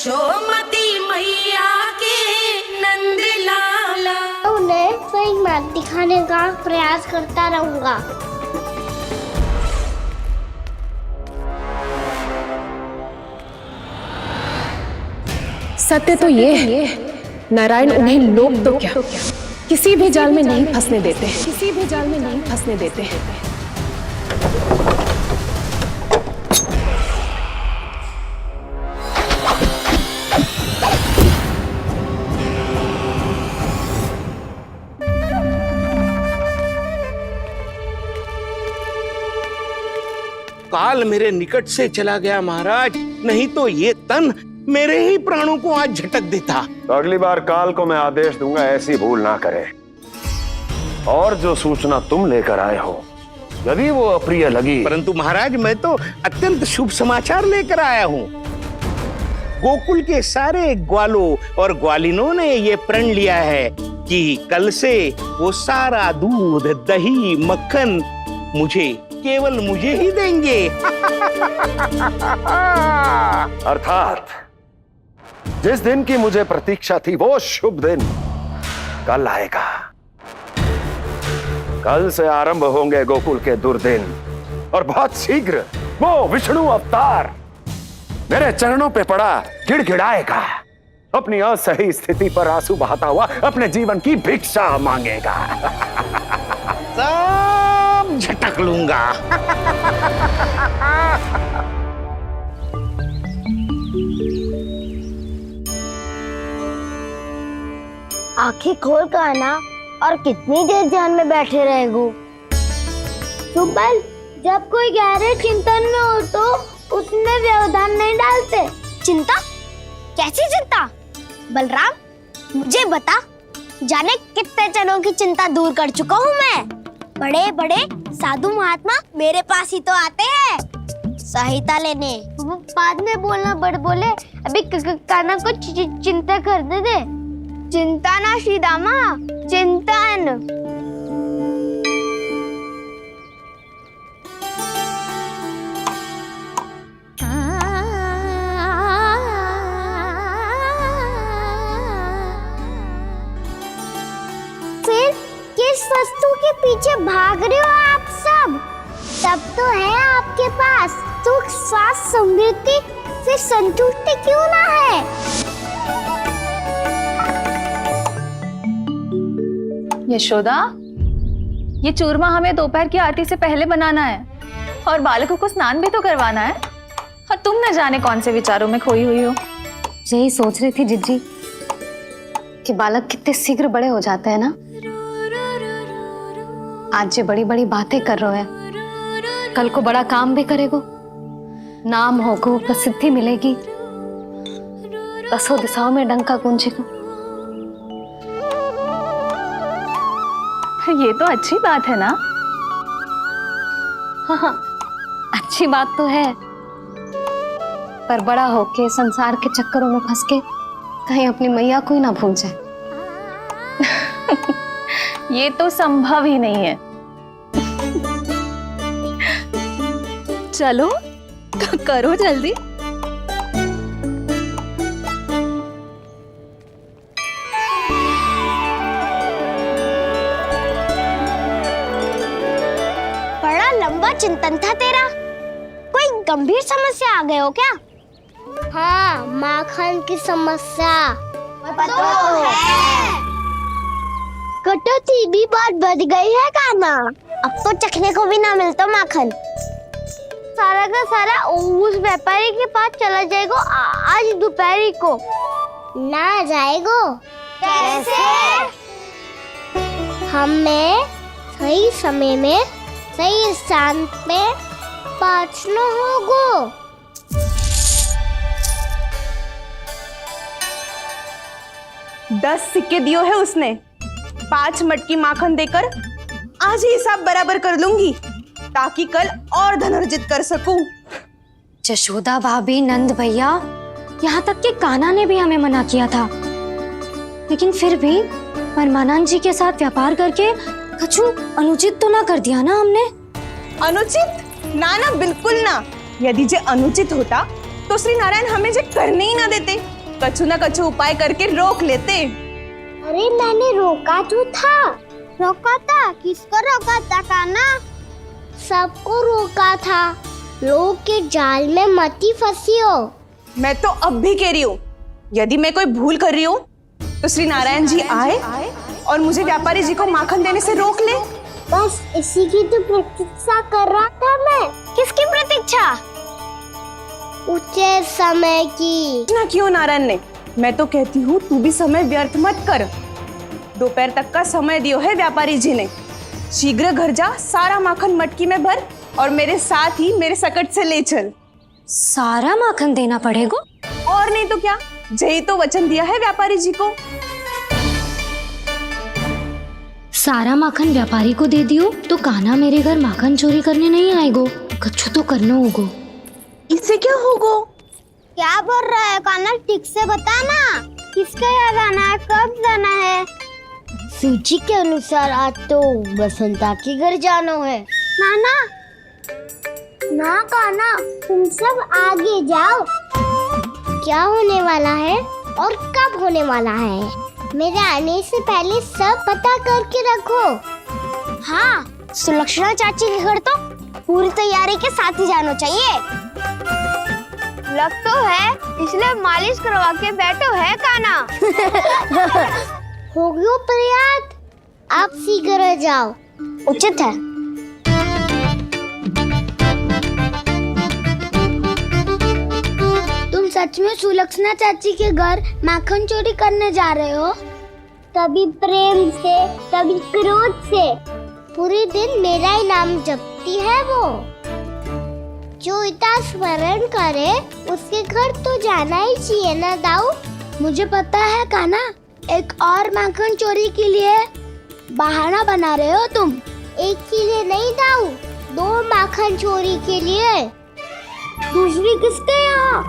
यशोमती मैया के नंद लाला। उन्हें सही मार्ग दिखाने का प्रयास करता रहूंगा। सत्य तो ये है, नारायण उन्हें लोग तो क्या किसी भी जाल में नहीं फंसने देते, किसी भी जाल में नहीं फंसने देते। काल मेरे निकट से चला गया महाराज, नहीं तो ये तन मेरे ही प्राणों को आज झटक देता। तो अगली बार काल को मैं आदेश दूंगा ऐसी भूल ना करे। और जो सूचना तुम लेकर आए हो यदि वो अप्रिय लगी, परंतु महाराज मैं तो अत्यंत शुभ समाचार लेकर आया हूँ। गोकुल के सारे ग्वालों और ग्वालिनों ने ये प्रण लिया है कि कल से वो सारा दूध, दही, मक्खन केवल मुझे ही देंगे। अर्थात जिस दिन की मुझे प्रतीक्षा थी वो शुभ दिन कल आएगा। कल से आरंभ होंगे गोकुल के दुर्दिन और बहुत शीघ्र वो विष्णु अवतार मेरे चरणों पे पड़ा गिड़गिड़ाएगा, अपनी असही स्थिति पर आंसू बहाता हुआ अपने जीवन की भिक्षा मांगेगा। सब झटक लूंगा। आंखें खोल कर आना और कितनी देर ध्यान में बैठे रहेगो। सुबल, जब कोई गहरे चिंतन में हो तो उसमें व्यवधान नहीं डालते। चिंता? कैसी चिंता? बलराम मुझे बता, जाने कितने जनों की चिंता दूर कर चुका हूँ मैं। बड़े बड़े साधु महात्मा मेरे पास ही तो आते हैं सहायता लेने। बाद में बोलना बड़ बोले, अभी काना को चिंता करने दे। चिंता ना श्रीदामा, चिंतन। फिर किस वस्तु के पीछे भाग रहे हो आप सब? तब तो है आपके पास सुख, स्वास्थ्य, समृद्धि से संतुष्टि क्यों ना है? यशोदा, ये चूरमा हमें दोपहर की आरती से पहले बनाना है और बालकों को स्नान भी तो करवाना है, और तुम न जाने कौन से विचारों में खोई हुई हो। यही सोच रही थी जिज्जी कि बालक कितने शीघ्र बड़े हो जाते हैं ना। आज ये बड़ी बड़ी बातें कर रहे हैं, कल को बड़ा काम भी करेगो, नाम होगो, प्रसिद्धि मिलेगी, दसों दिशाओं में डंका गूंजेगा। ये तो अच्छी बात है ना? हाँ, अच्छी बात तो है, पर बड़ा होके संसार के चक्करों में फंस के कहीं अपनी मैया को ही ना भूल जाए। ये तो संभव ही नहीं है। चलो करो जल्दी। बड़ा लंबा चिंतन था तेरा। कोई गंभीर समस्या आ गए हो क्या? हाँ, माखन की समस्या तो है। कटौती भी बहुत बढ़ गई है काना। अब तो चखने को भी ना मिलता माखन। सारा का सारा उस व्यापारी के पास चला जाएगा आज दोपहर को। ना जाएगो? कैसे? हमें सही समय में सही स्थान पे पहुंचना होगा। 10 सिक्के दियो है उसने, 5 मटकी माखन देकर आज ही हिसाब बराबर कर लूंगी ताकि कल और धन अर्जित कर सकूं। यशोदा भाभी, नंद भैया, यहाँ तक कि कान्हा ने भी हमें मना किया था, लेकिन फिर भी परमानंद जी के साथ व्यापार करके कुछ अनुचित तो ना कर दिया ना हमने? अनुचित? ना ना, बिल्कुल ना। यदि जे अनुचित होता तो श्री नारायण हमें जे करने ही ना देते, कछु ना कछु उपाय करके रोक लेते। अरे मैंने रोका तो था। रोका था? किसको रोका था कान्हा? सबको रोका था। लोग के जाल में मत ही फंसी हो। मैं तो अब भी कह रही हूँ, यदि मैं कोई भूल कर रही हूँ तो श्री नारायण जी आए और मुझे व्यापारी जी को माखन देने से रोक ले। बस इसी की तो प्रतीक्षा कर रहा था मैं। किसकी प्रतीक्षा? उचित समय की। ना क्यों नारायण ने? मैं तो कहती हूँ तू भी समय व्यर्थ मत कर। दोपहर तक का समय दियो है व्यापारी जी ने। शीघ्र घर जा, सारा माखन मटकी में भर और मेरे साथ ही मेरे सकट से ले चल। सारा माखन देना पड़ेगा? और नहीं तो क्या, जय तो वचन दिया है व्यापारी जी को। सारा माखन व्यापारी को दे दियो तो कान्हा मेरे घर माखन चोरी करने नहीं आएगो। कछु तो करना होगा। इससे क्या होगा? क्या बोल रहा है कान्हा? ठीक से बता ना। किसका यहाँ जाना है? कब जाना है? सूची के अनुसार आज तो बसंता के घर जाना है। नाना ना कान्हा, तुम सब आगे जाओ। क्या होने वाला है और कब होने वाला है, मेरे आने से पहले सब पता करके रखो। हाँ, सुलक्षणा चाची के घर तो पूरी तैयारी के साथ ही जाना चाहिए। लग तो है, इसलिए मालिश करवा के बैठो है कान्हा। हो गयो प्रयास, आप शीघ्र जाओ, उचित है। तुम सच में सुलक्षणा चाची के घर माखन चोरी करने जा रहे हो? कभी प्रेम से, कभी क्रोध से, पूरे दिन मेरा ही नाम जपती है वो। जो इतना स्मरण करे उसके घर तो जाना ही चाहिए ना दाऊ। मुझे पता है कान्हा, एक और माखन चोरी के लिए बहाना बना रहे हो तुम। एक के लिए नहीं दाऊ, 2 माखन चोरी के लिए। दूसरी किसके यहाँ?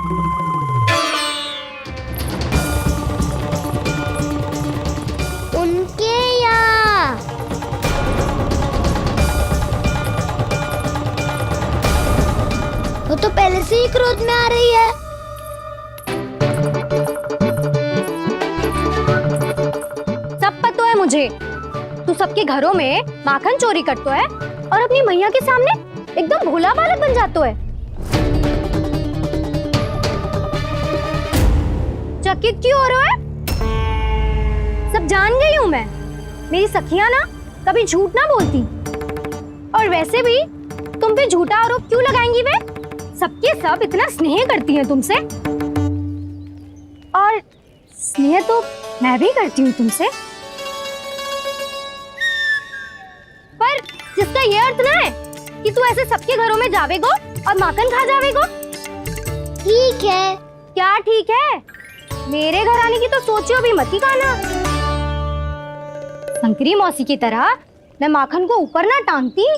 उनके यहाँ। वो तो पहले से ही क्रोध में आ रही है। सब पता है मुझे, तू सबके घरों में माखन चोरी करतो है और अपनी मैया के सामने एकदम भोला बालक बन जातो है। चकित क्यों हो रहे हो? सब जान गई हूँ मैं। मेरी सखियां ना कभी झूठ ना बोलती, और वैसे भी तुम पे झूठा आरोप क्यों लगाएंगी वे? सबके सब इतना स्नेह करती हैं तुमसे, और स्नेह तो मैं भी करती हूँ तुमसे। पर जिसका ये अर्थ ना है कि तू ऐसे सबके घरों में जावेगो और माखन खा जावेगो। ठीक है। क्या ठीक है? मेरे घर आने की तो सोचियो भी मत ही कान्हा। शंकरी मौसी की तरह मैं माखन को ऊपर ना टांगती,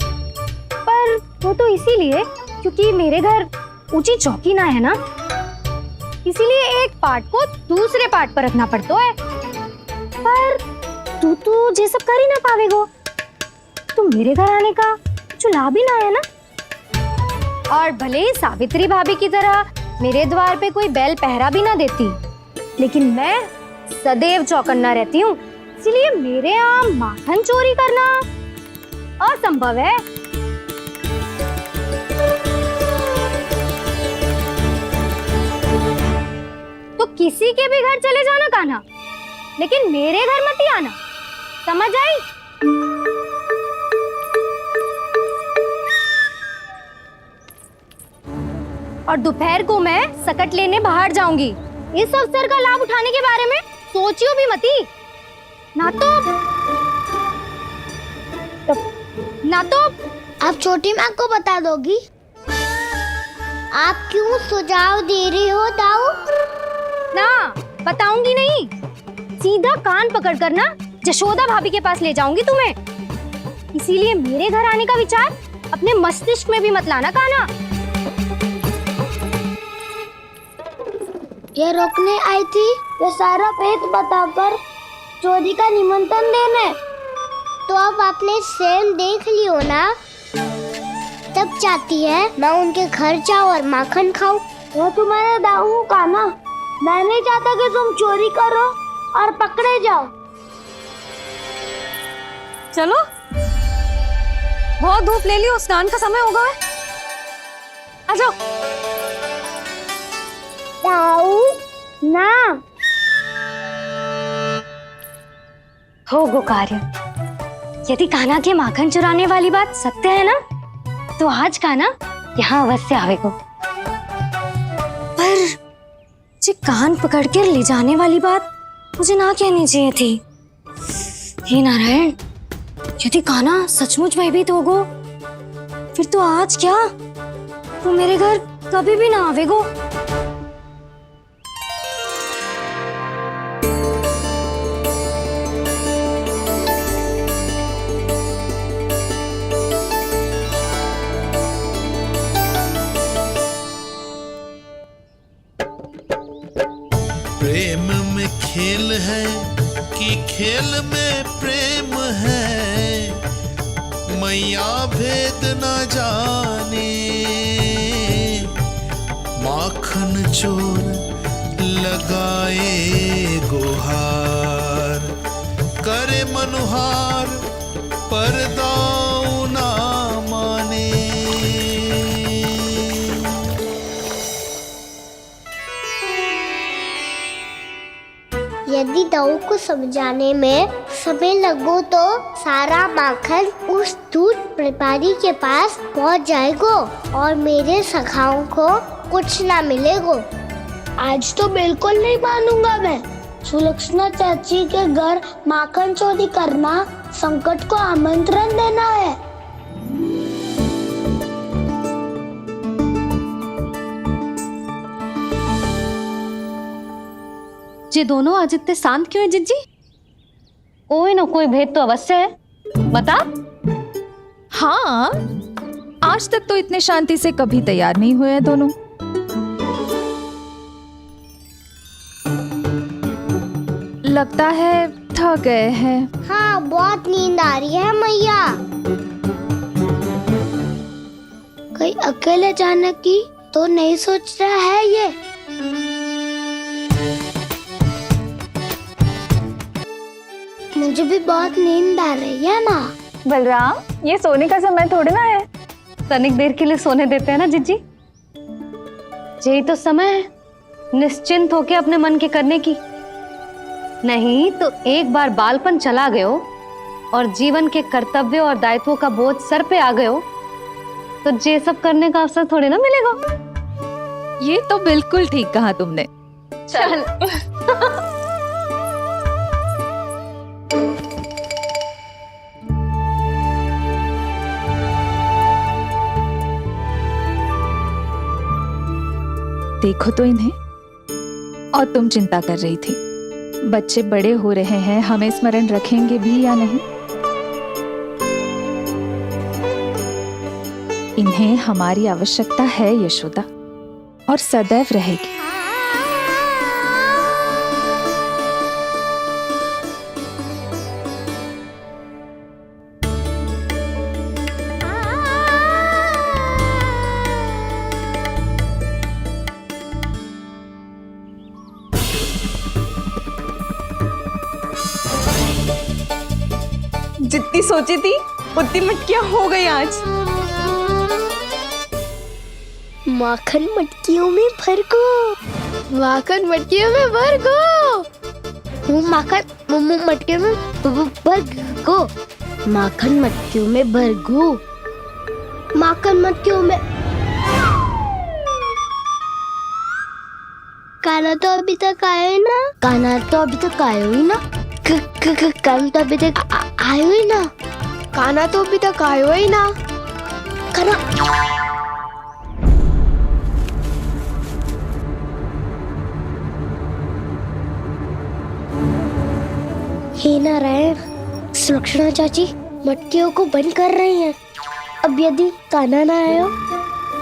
पर वो तो इसीलिए क्योंकि मेरे घर ऊंची चौकी ना है ना, इसीलिए एक पार्ट को दूसरे पार्ट पर रखना पड़ता है। पर तू तो ये सब कर ही ना पावेगो, तो मेरे घर आने का कुछ लाभ ही ना है ना। और भले ही सावित्री भाभी की तरह मेरे द्वार पे कोई बैल पहरा भी ना देती, लेकिन मैं सदैव चौकन्ना रहती हूँ, इसलिए मेरे यहाँ माखन चोरी करना असंभव है। तो किसी के भी घर चले जाना कान्हा, लेकिन मेरे घर मत ही आना, समझ आई? और दोपहर को मैं सकट लेने बाहर जाऊंगी। इस अवसर का लाभ उठाने के बारे में सोचियो भी मती, ना तो आप छोटी माँ को बता दोगी? आप क्यों सुझाव दे रही हो दाऊ? ना बताऊंगी नहीं, सीधा कान पकड़ कर ना जशोदा भाभी के पास ले जाऊंगी तुम्हें। इसीलिए मेरे घर आने का विचार अपने मस्तिष्क में भी मत लाना कान्हा। ये रोकने आई थी, ये सारा भेद बताकर चोरी का निमंत्रण देने। तो अब आपने स्वयं देख लियो ना, तब चाहती है मैं उनके घर जाऊं और माखन खाऊं। मैं तुम्हारा दाऊ हूँ कान्हा। मैं नहीं चाहता कि तुम चोरी करो और पकड़े जाओ। चलो, बहुत धूप ले ली, स्नान का समय होगा। आ जाओ। दाऊ ना हो गो कार्य। यदि कान्हा के माखन चुराने वाली बात सत्य है ना, तो आज कान्हा यहाँ अवश्य आवेगो। पर जे कान पकड़ कर ले जाने वाली बात मुझे ना कहनी चाहिए थी। हे नारायण, यदि कान्हा सचमुच भयभीत होगो, फिर तो आज क्या, तो मेरे घर कभी भी ना आवेगो। प्रेम में खेल है कि खेल में प्रेम है, मैया भेद न जाने। माखन चोर लगाए गुहार, करे मनुहार पर दाऊ ना माने। यदि दाऊ को समझाने में समय लगो तो सारा माखन उस दूध व्यापारी के पास पहुंच जाएगो और मेरे सखाओं को कुछ ना मिलेगो। आज तो बिल्कुल नहीं मानूंगा मैं। सुलक्षणा चाची के घर माखन चोरी करना संकट को आमंत्रण देना है। ये दोनों आज इतने शांत क्यों है जिज्जी? कोई ना कोई भेद तो अवश्य है, बता। हाँ, आज तक तो इतने शांति से कभी तैयार नहीं हुए हैं दोनों। लगता है थक गए हैं। हाँ, बहुत नींद आ रही है मैया। कहीं अकेले जाने की तो नहीं सोच रहा है ये? मुझे भी बहुत नींद आ रही है माँ। बलराम, ये सोने का समय थोड़ी ना है। तनिक देर के लिए सोने देते हैं ना जिज्जी। यही तो समय है निश्चिंत होके अपने मन के करने की। नहीं तो एक बार बालपन चला गयो और जीवन के कर्तव्य और दायित्वों का बोझ सर पे आ गयो, तो ये सब करने का अवसर थोड़ी ना मिलेगा। ये तो बिल्कुल ठीक कहा तुमने। चल। देखो तो इन्हें, और तुम चिंता कर रही थी बच्चे बड़े हो रहे हैं, हमें स्मरण रखेंगे भी या नहीं। इन्हें हमारी आवश्यकता है यशोदा, और सदैव रहेगी। जितनी सोची थी उतनी मटकियां हो गई आज। माखन मटकियों में भर को, माखन मटकियों में भर को, माखन मटकियों में भर को, माखन मटकियों में भर को, माखन मटकियों में। कान्हा तो अभी तक आए ना, कान्हा तो अभी तक आयो ही ना, कान्हा तो अभी तक आयो ही ना, कान्हा तो अभी तक आयो ही ना, कान्हा। हे नारायण, सुलक्षणा चाची मटकियों को बंद कर रही हैं। अब यदि कान्हा ना आया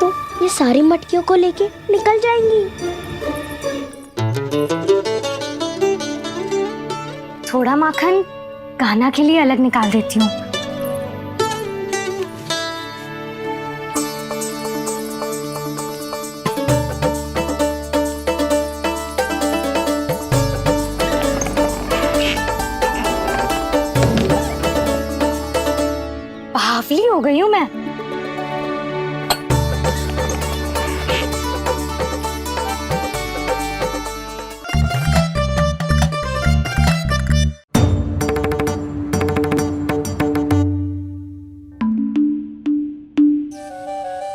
तो ये सारी मटकियों को लेके निकल जाएंगी। थोड़ा माखन कान्हा के लिए अलग निकाल देती हूँ। हो गई हूँ मैं।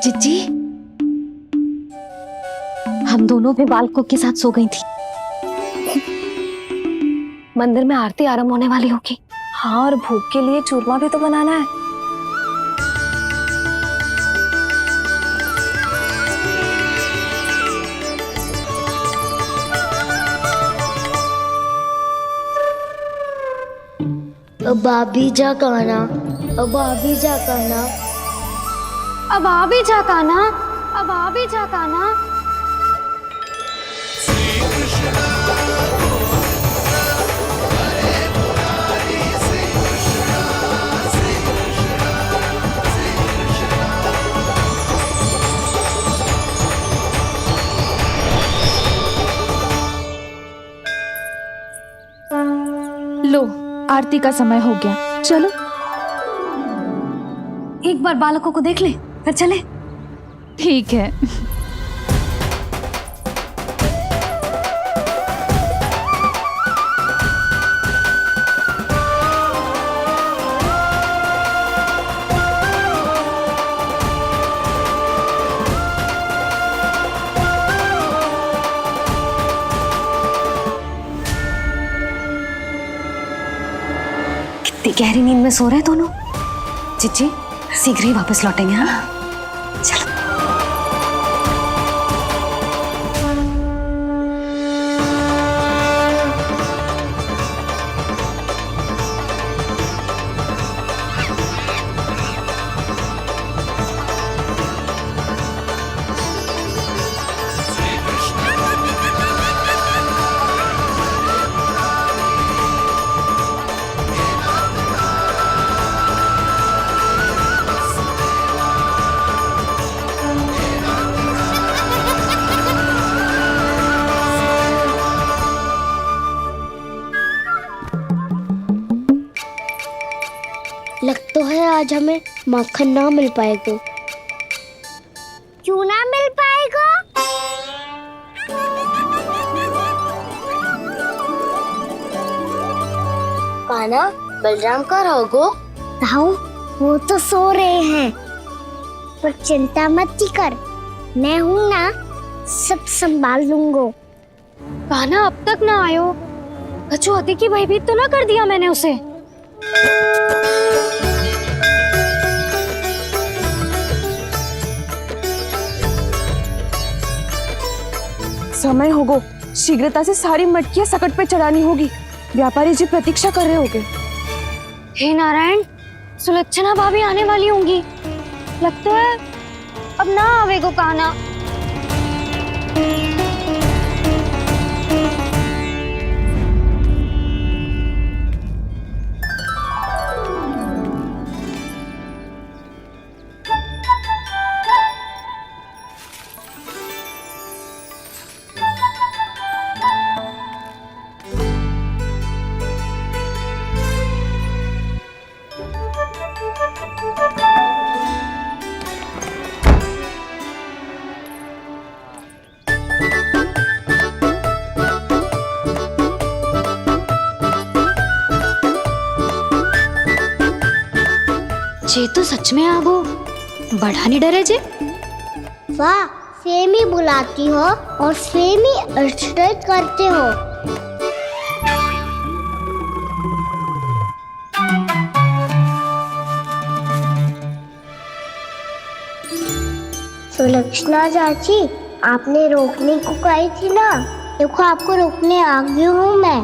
जिज्जी, हम दोनों भी बालकों के साथ सो गई थी। मंदिर में आरती आरंभ होने वाली होगी। हाँ, और भूख के लिए चूरमा भी तो बनाना है। अब भाभी जा कहना, अब भाभी जा कहना। अब आ भी जा काना, अब आ भी जा काना। लो, आरती का समय हो गया, चलो। एक बार बालकों को देख ले, फिर चले। ठीक है। कितनी गहरी नींद में सो रहे दोनों। जिज्जी, शीघ्र ही वापस लौटेंगे। हाँ, चलो। लग तो है आज हमें माखन ना मिल पाएगा। क्यों ना मिल पाएगा? कान्हा, बलराम का रहोगो? ताऊ, वो तो सो रहे हैं, पर चिंता मत कर, मैं हूँ ना, सब संभाल लूंगा। कान्हा अब तक ना आयो, कछु अति की भयभीत तो ना कर दिया मैंने उसे? समय होगो, शीघ्रता से सारी मटकियां सकट पे चढ़ानी होगी। व्यापारी जी प्रतीक्षा कर रहे होंगे। हे नारायण, सुलक्षणा भाभी आने वाली होंगी। लगता है अब ना आवेगो कान्हा। जे तो सच में आगो, बड़ा नहीं डरे जे। वाह, सेम ही बुलाती हो और सेम ही अर्चना करते हो। सुलक्षणा चाची, आपने रोकने को कही थी ना, देखो आपको रोकने आ गई हूँ मैं।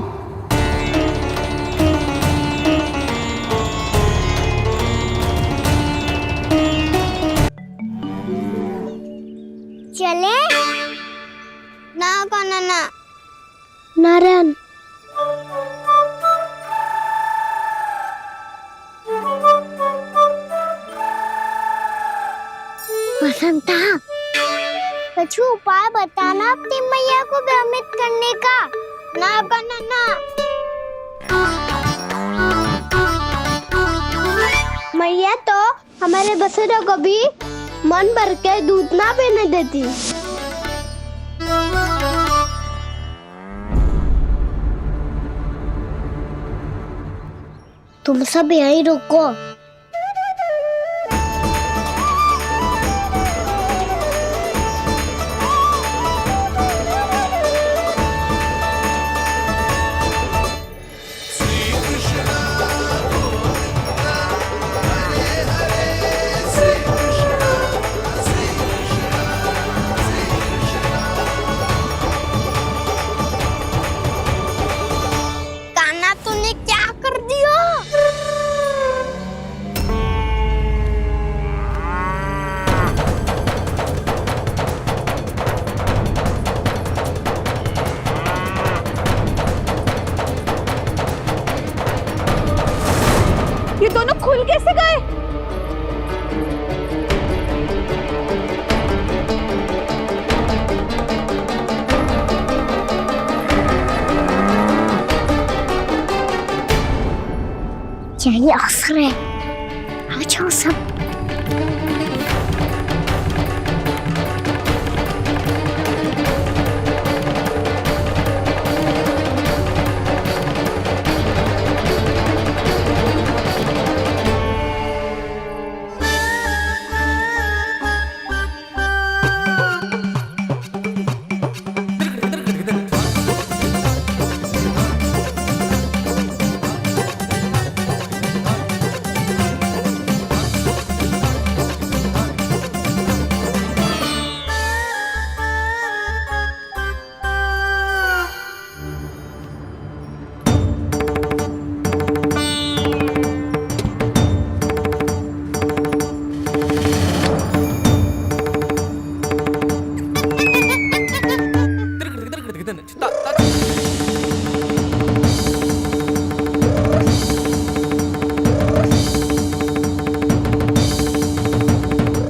चले ना कान्हा ना। नारायण, वसंता, कुछ उपाय बताना अपनी मैया को भ्रमित करने का। ना कान्हा ना। मैया तो हमारे बसेरा को भी मन भर के दूध ना पीने देती। तुम सब यहीं रुको। कान्हा तूने क्या कर दिया? ये दोनों खुल कैसे गए? यही अवसर है, आ जाओ सब।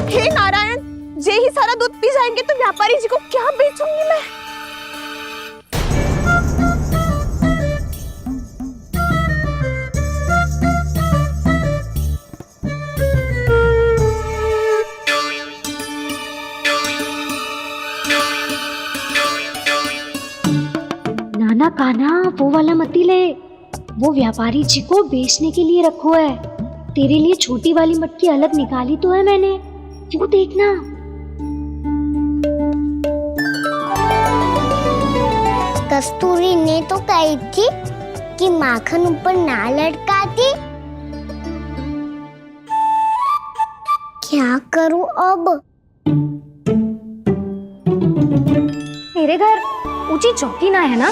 हे नारायण, जे ही सारा दूध पी जाएंगे तो व्यापारी जी को क्या बेचूंगी मैं? नाना कान्हा, वो वाला मती ले। वो व्यापारी जी को बेचने के लिए रखो है। तेरे लिए छोटी वाली मटकी अलग निकाली तो है मैंने, वो देखना। कस्तूरी ने तो कही थी कि माखन ऊपर ना लटकाती। क्या करूं अब? तेरे घर ऊंची चौकी ना है ना,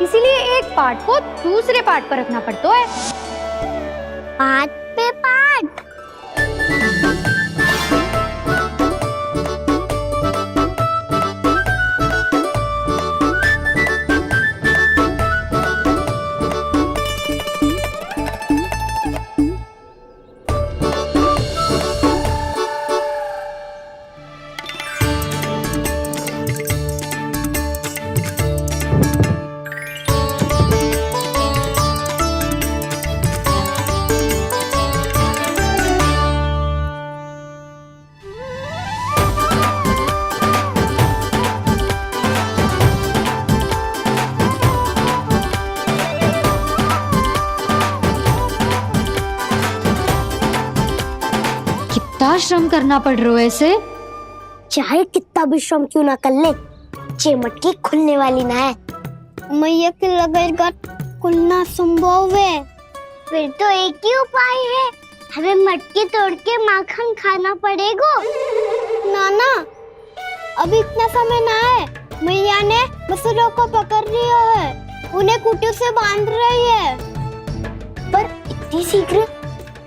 इसीलिए एक पार्ट को दूसरे पार्ट पर रखना पड़ता है। पार्ट पे पार्ट। कितना श्रम करना पड़ रहा है इसे। चाहे कितना भी श्रम क्यों ना कर ले, ये मटकी खुलने वाली ना है। मैया के लगेगा खुलना संभव है। फिर तो एक ही उपाय है, हमें मटकी तोड़ के माखन खाना पड़ेगा। नाना, अभी इतना समय ना है। मैया ने बसुरों को पकड़ लिया है, उन्हें कुटियों से बांध रही है। पर इतनी शीघ्र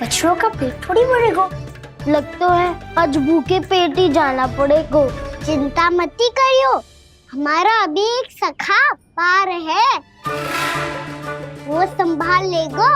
बछड़ों का पेट थोड़ी भरेगा। लगता है आज भूखे पेट ही जाना पड़ेगा। चिंता मत करियो, हमारा अभी एक सखा पार है, वो संभाल लेगा।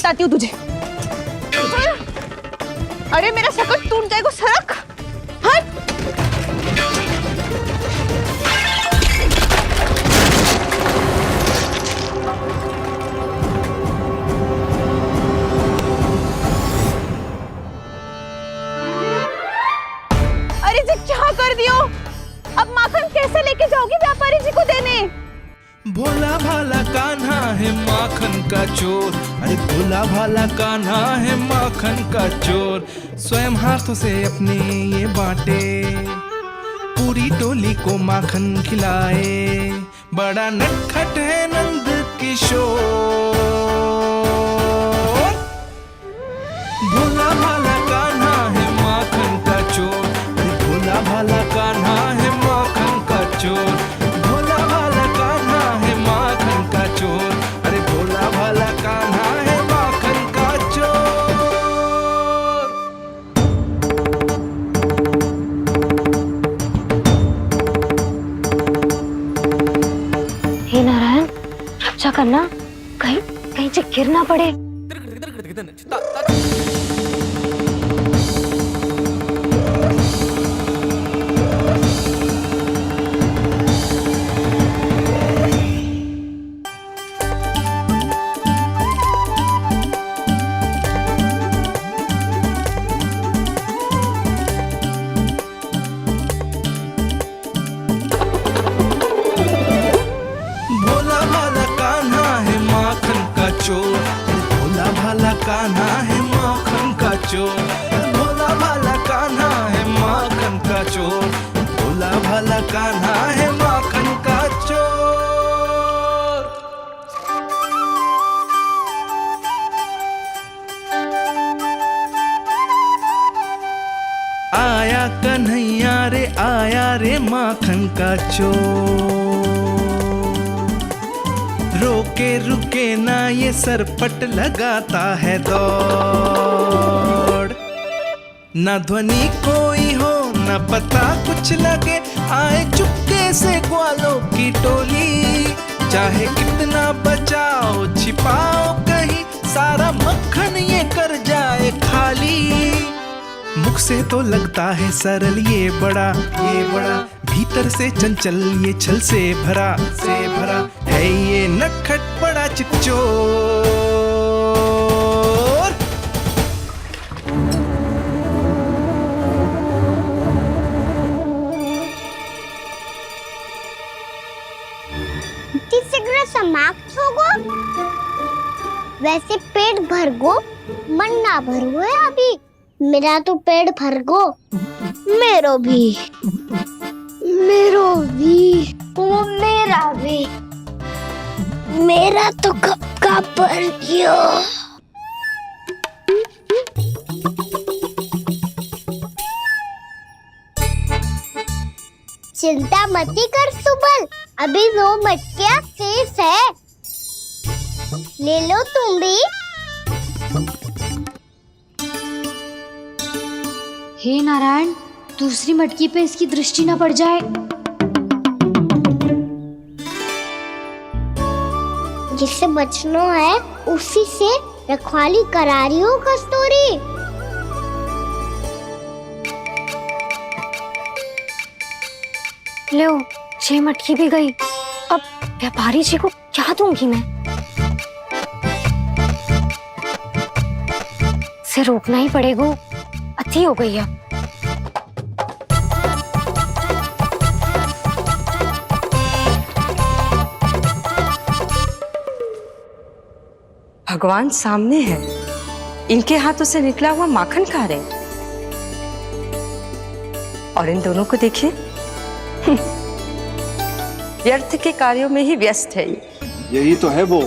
बताती हूँ तुझे। अरे मेरा शकल टूट जाएगा, सरक हट। अरे जी क्या कर दियो? अब माखन कैसे लेके जाओगी व्यापारी जी को देने? भोला भाला कान्हा है माखन का चोर, अरे भोला भाला कान्हा है माखन का चोर। स्वयं हाथों से अपने ये बांटे, पूरी टोली को माखन खिलाए। बड़ा नटखट है नंद किशोर। भोला भाला कान्हा है माखन का चोर, अरे भोला भाला कान्हा है माखन का चोर। भोला भाला कान्हा है माखन का चोर, अरे भोला भाला कान्हा है माखन का चोर। हे नारायण, रक्षा करना, कहीं कहीं से गिर ना पड़े। भोला भाला कान्हा है माखन का चोर, भोला भाला कान्हा है माखन का चोर। भोला भाला कान्हा है माखन का चोर, भोला भाला कान्हा है माखन का चोर। आया कन्हैया रे आया रे माखन का चोर। रोके रुके ना ये सरपट लगाता है दौड़। ना ध्वनि कोई हो ना पता कुछ लगे, आए चुपके से ग्वालों की टोली। चाहे कितना बचाओ छिपाओ कहीं, सारा मक्खन ये कर जाए खाली। मुख से तो लगता है सरल ये बड़ा भीतर से चंचल ये छल से भरा है ये नटखट बड़ा चिकचोर। शीघ्र समाप्त होगो। वैसे पेट भर गो, मन ना भरो है अभी। मेरा तो पेट भर गो, मेरो भी, ओ मेरा भी, मेरा तो कब का भर गयो। चिंता मती कर सुबल, अभी 2 मटकियाँ शेष है, ले लो तुम भी। हे नारायण, दूसरी मटकी पे इसकी दृष्टि न पड़ जाए। जिससे बचना है उसी से रखवाली करा रही हो कस्तूरी। लो, 6 मटकी भी गई। अब व्यापारी जी को क्या दूंगी मैं? से रोकना ही पड़ेगा, अति हो गई है। भगवान सामने है, इनके हाथों से निकला हुआ माखन खा रहे, और इन दोनों को देखिए व्यर्थ के कार्यों में ही व्यस्त है। यही तो है वो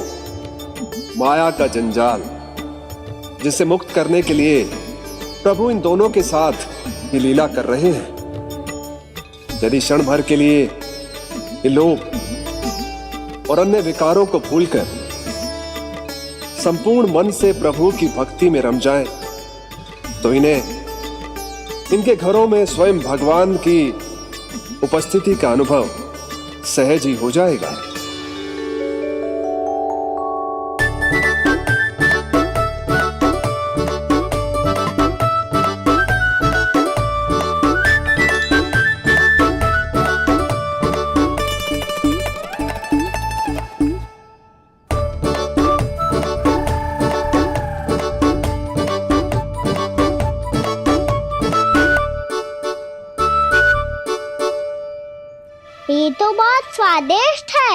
माया का जंजाल, जिसे मुक्त करने के लिए प्रभु इन दोनों के साथ ये लीला कर रहे हैं। यदि क्षण भर के लिए ये लोग और अन्य विकारों को भूलकर संपूर्ण मन से प्रभु की भक्ति में रम जाएं, तो इन्हें इनके घरों में स्वयं भगवान की उपस्थिति का अनुभव सहज ही हो जाएगा। तो बहुत स्वादिष्ट है।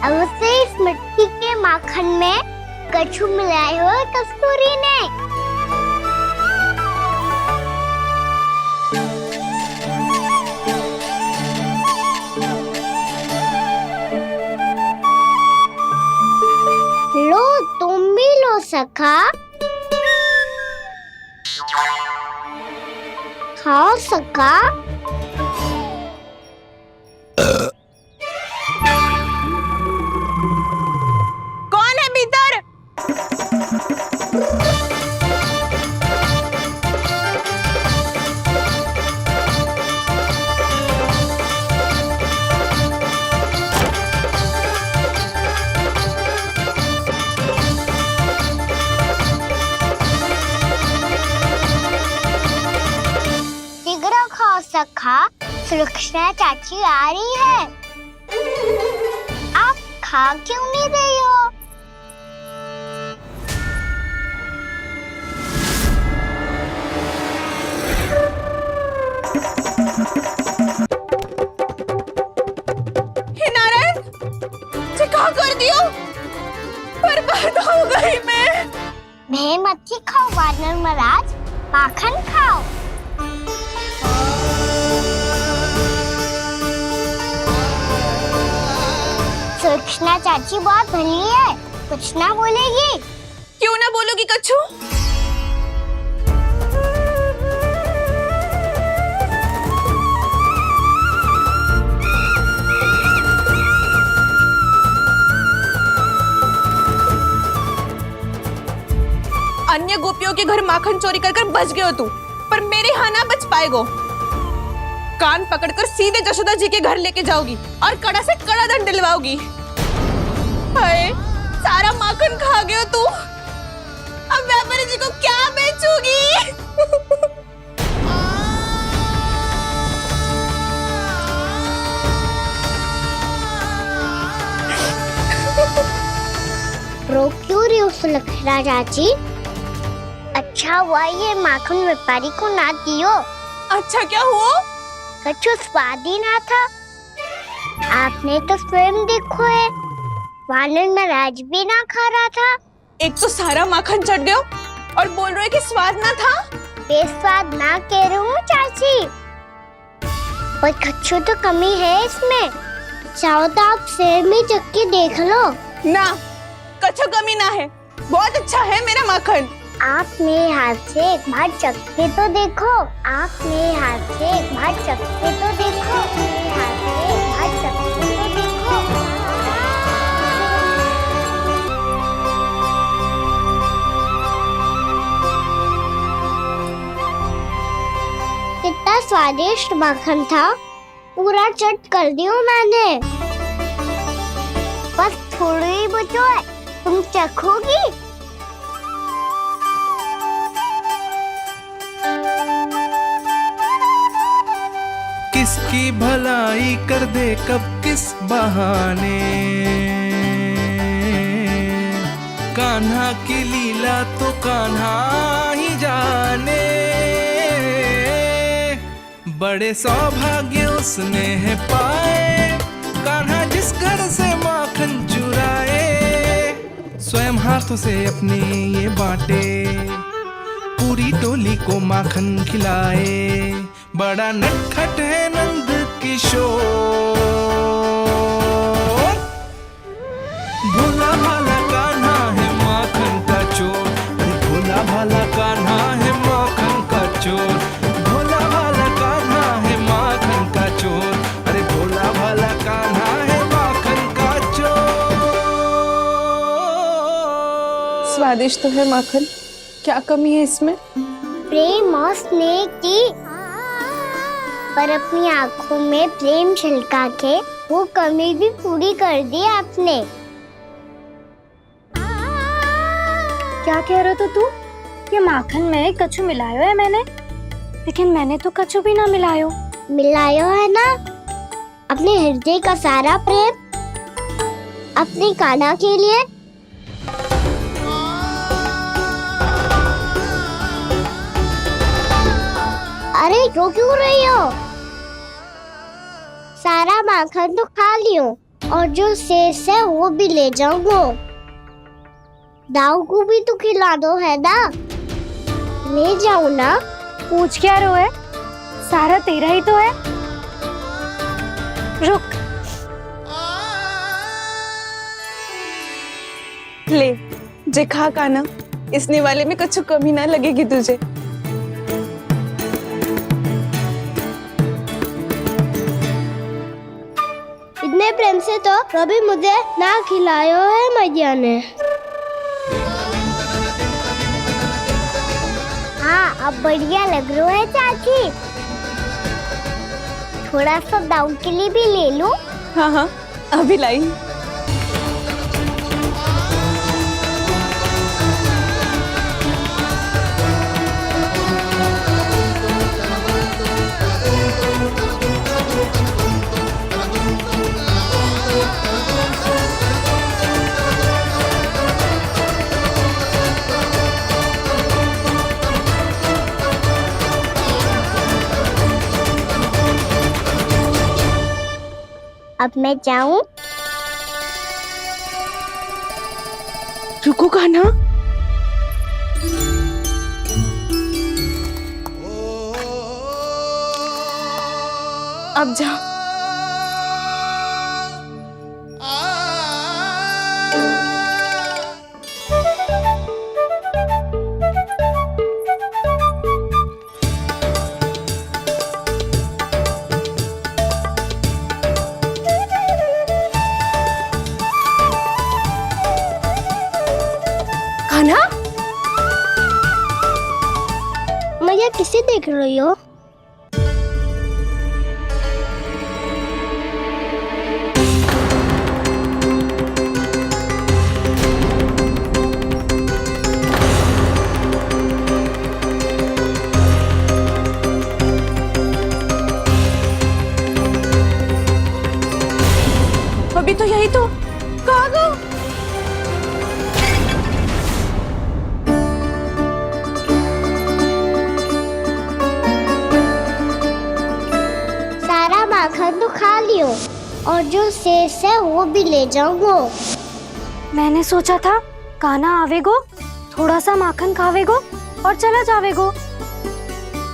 अब उसे इस मिट्टी के माखन में कछु मिलाए हुए कस्तूरी ने। लो, तुम भी लो सखा। खाओ सखा। कौन है भीतर? शीघ्र खाओ सखा, सुलक्षणा चाची आ रही है। आप खा क्यों नहीं रही हो? हे नारायण, ये क्या कर दियो? बर्बाद हो गई मैं। मच्छी खाओ वानर महाराज, माखन खाओ। सुलक्षणा चाची बहुत भली है, कुछ ना बोलेगी। क्यों ना बोलोगी कच्छू? अन्य गोपियों के घर माखन चोरी कर बच गए हो तू, पर मेरे यहाँ ना बच पाएगो। कान पकड़कर सीधे जशोदा जी के घर लेके जाओगी और कड़ा से कड़ा दंड दिलवाओगी। हाय, सारा माखन खा गए हो तू। अब व्यापारी जी को क्या बेचोगी? रो क्यों रही हो सुलक्षणा चाची? अच्छा हुआ ये माखन व्यापारी को ना दियो। अच्छा क्या हुआ? कछु स्वाद ही ना था। आपने तो स्वयं देखो है, वानर महाराज भी ना खा रहा था। एक तो सारा माखन चढ़ गया और बोल रहे कि स्वाद ना था। बेस्वाद ना कह रही हूँ चाची, पर कछु तो कमी है इसमें। चाहो तो आप शहर में चख के देख लो। ना, कछु कमी ना है, बहुत अच्छा है मेरा माखन। आप मेरे हाथ से एक बार चख के तो देखो। आप मेरे हाथ से एक बार चख के तो देखो। मेरे हाथ से एक बार चख के तो देखो। कितना स्वादिष्ट माखन था, पूरा चट कर दियो मैंने। बस थोड़ी ही बचो है, तुम चखोगी? किसकी भलाई कर दे कब किस बहाने, कान्हा की लीला तो कान्हा ही जाने। बड़े सौभाग्य उसने है पाए, कान्हा जिस घर से माखन चुराए। स्वयं हाथों से अपने ये बांटे, पूरी टोली को माखन खिलाए। बड़ा नटखट है नंद किशोर, भोला भाला कान्हा है माखन का चोर। भोला भाला कान्हा है माखन का चोर। भोला भाला कान्हा है माखन का चोर। अरे भोला भाला कान्हा है माखन का चोर। स्वादिष्ट तो है माखन, क्या कमी है इसमें? प्रेम और स्नेह की, पर अपनी आंखों में प्रेम छिलका के वो कमी भी पूरी कर दी आपने। क्या कह रहे हो तू? ये माखन में कछु मिलायो है मैंने, लेकिन मैंने तो कछु भी ना मिलायो। मिलायो है ना अपने हृदय का सारा प्रेम अपनी कान्हा के लिए। अरे रो क्यों रही हो? सारा माखन तो खा लियो और जो शेष है वो भी ले जाऊंगा। दाऊ को भी तो खिला दो, है ना? ले जाओ ना। पूछ क्या रो है, सारा तेरा ही तो है। रुक, ले जे खा काना, इसने वाले में कुछ कमी ना लगेगी तुझे। इतने प्रेम से तो कभी मुझे ना खिलायो है मैया ने। हाँ, अब बढ़िया लग रहा है चाची। थोड़ा सा दाऊ के लिए भी ले लूं? हाँ हाँ, अभी लाई। अब मैं जाऊं? रुको कान्हा। अब जा। कान्हा, मैया किसे देख रही हो? अभी तो यही तो। कहाँ गो? सारा माखन तो खा लियो और जो शेष है वो भी ले जाऊंगा। मैंने सोचा था कान्हा आवेगो, थोड़ा सा माखन खावेगो और चला जावेगो।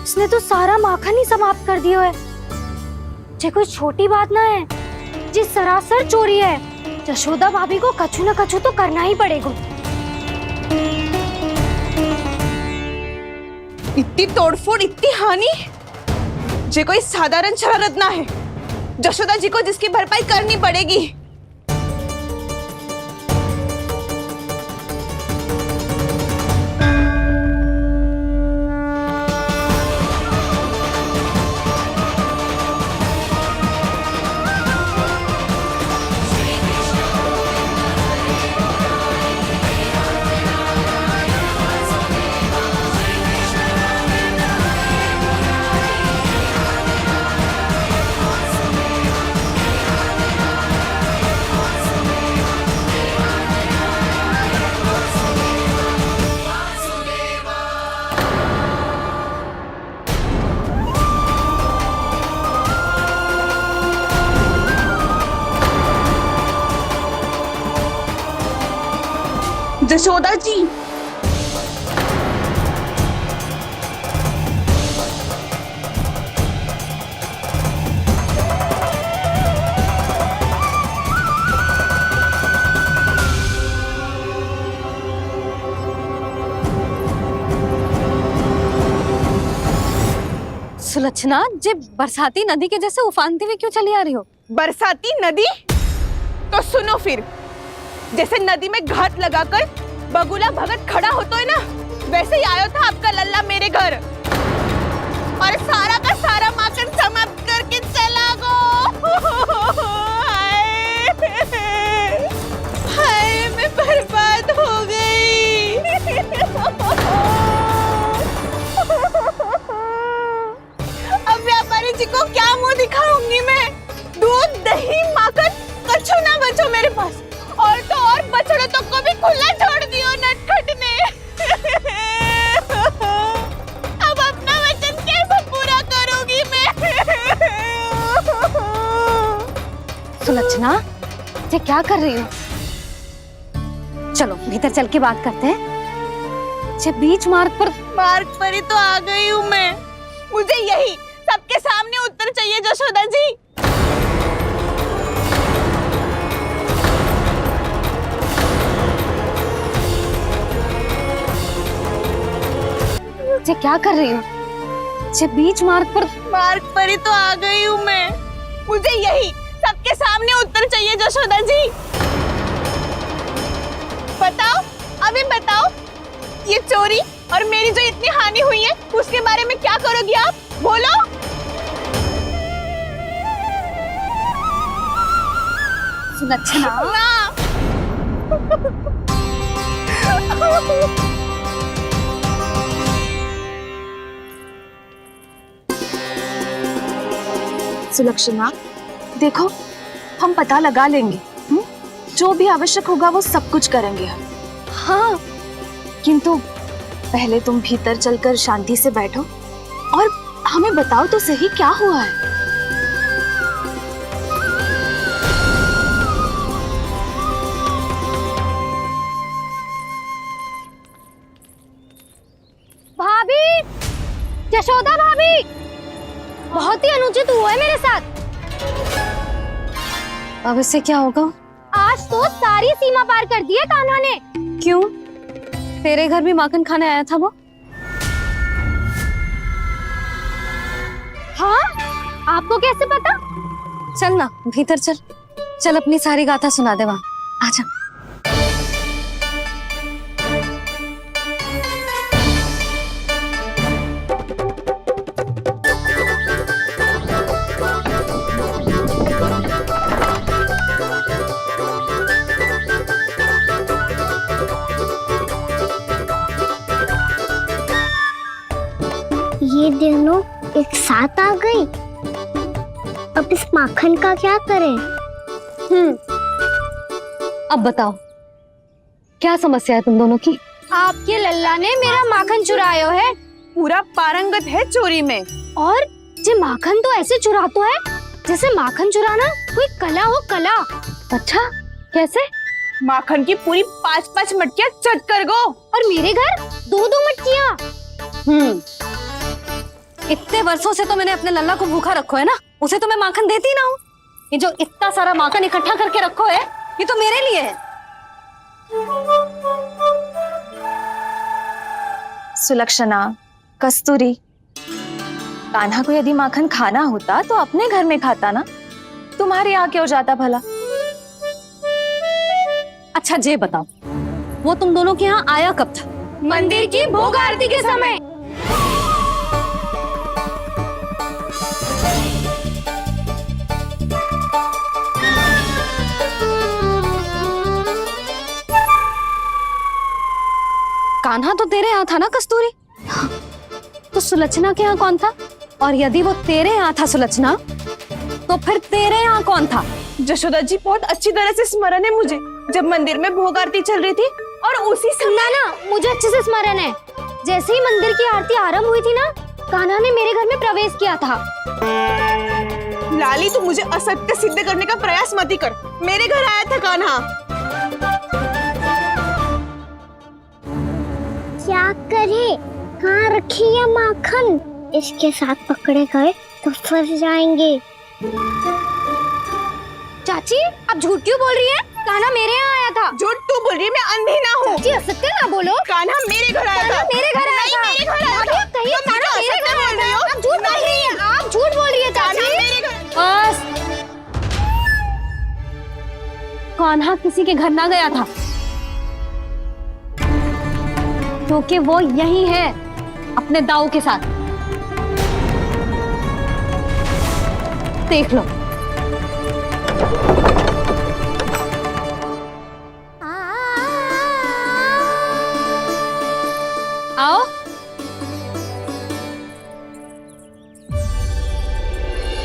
इसने तो सारा माखन ही समाप्त कर दियो है। ये कोई छोटी बात ना है, जी सरासर चोरी है। यशोदा भाभी को कछु न कछु तो करना ही पड़ेगा। इतनी तोड़फोड़, इतनी हानि, ये कोई साधारण शरारत ना है। यशोदा जी को जिसकी भरपाई करनी पड़ेगी। यशोदा जी, सुलक्षणा, जे बरसाती नदी के जैसे उफानते हुए क्यों चली आ रही हो? बरसाती नदी? तो सुनो फिर, जैसे नदी में घाट लगाकर बगुला भगत खड़ा होता है ना, वैसे ही आया था आपका लल्ला मेरे घर और सारा का सारा माखन समाप्त करके चला गो। हाय, मैं बर्बाद हो गई। अब व्यापारी जी को क्या मुंह दिखाऊंगी मैं? दूध, दही, माखन कछु ना बचो मेरे पास। और तो और बछड़े तो को भी खुला छोड़ दियो नटखट ने। अब अपना वचन कैसे पूरा करूंगी मैं? सुलक्षणा, ये क्या कर रही हो? चलो भीतर चल के बात करते हैं। ये बीच मार्ग पर ही तो आ गई हूँ मैं। मुझे यही सबके सामने उत्तर चाहिए जशोदा जी। ये क्या कर रही हो? ये बीच मार्ग पर ही तो आ गई हूँ मैं। मुझे यही सबके सामने उत्तर चाहिए जशोदा जी। बताओ, अभी बताओ, ये चोरी और मेरी जो इतनी हानि हुई है उसके बारे में क्या करोगी आप? बोलो। सुलक्षणा, सुलक्षणा, देखो हम पता लगा लेंगे। जो भी आवश्यक होगा वो सब कुछ करेंगे हम। हाँ, किंतु पहले तुम भीतर चलकर शांति से बैठो और हमें बताओ तो सही क्या हुआ है। भाभी, यशोदा भाभी, बहुत ही अनुचित हुआ है मेरे साथ। अब इससे क्या होगा? आज तो सारी सीमा पार कर दी है कान्हा ने। क्यों? तेरे घर भी माखन खाने आया था वो? हाँ, आपको कैसे पता? चल ना भीतर चल, चल अपनी सारी गाथा सुना दे वहां। आजा। ये दोनों एक साथ आ गई। अब इस माखन का क्या करें? अब बताओ क्या समस्या है तुम दोनों की? आपके लल्ला ने मेरा माखन चुराया है। पूरा पारंगत है चोरी में। और ये माखन तो ऐसे चुराता है जैसे माखन चुराना कोई कला हो, कला। अच्छा, कैसे? माखन की पूरी 5-5 मटकियां चट कर गो। और मेरे घर 2-2 मटकियां। इतने वर्षों से तो मैंने अपने लल्ला को भूखा रखो है ना, उसे तो मैं माखन देती ना हूँ। ये जो इतना सारा माखन इकट्ठा करके रखो है, ये तो मेरे लिए है। सुलक्षणा, कस्तूरी, कान्हा को यदि माखन खाना होता तो अपने घर में खाता ना, तुम्हारे यहाँ क्यों जाता भला? अच्छा ये बताओ, वो तुम दोनों के यहाँ आया कब था? मंदिर की भोग आरती के समय। कान्हा तो तेरे यहाँ था ना कस्तूरी? तो सुलक्षणा के यहाँ कौन था? और यदि वो तेरे यहाँ था सुलक्षणा, तो फिर तेरे यहाँ कौन था? जशोदा जी, बहुत अच्छी तरह से स्मरण है मुझे, जब मंदिर में भोग आरती चल रही थी और उसी समय ना मुझे अच्छे से स्मरण है, जैसे ही मंदिर की आरती आरंभ हुई थी ना, कान्हा ने मेरे घर में प्रवेश किया था। लाली, तू मुझे असत्य सिद्ध करने का प्रयास मत ही कर। मेरे घर आया था कान्हा। क्या करे? कहाँ रखी है माखन? इसके साथ पकड़े गए तो फंस जाएंगे। चाची, आप झूठ क्यों बोल रही हैं? कान्हा मेरे यहाँ आया था। झूठ तू बोल रही है? मैं अंधी ना हूँ। चाची, असत्य ना बोलो। कान्हा मेरे घर आया था। मेरे घर आया था। मेरे घर आया था। कहीं कान्हा मेरे घर आया था। आप झूठ बोल रही हैं। आप झूठ बोल रही है चाची। बस, कान्हा किसी के घर ना गया था, क्योंकि वो यही है अपने दाऊ के साथ। देख लो। आओ।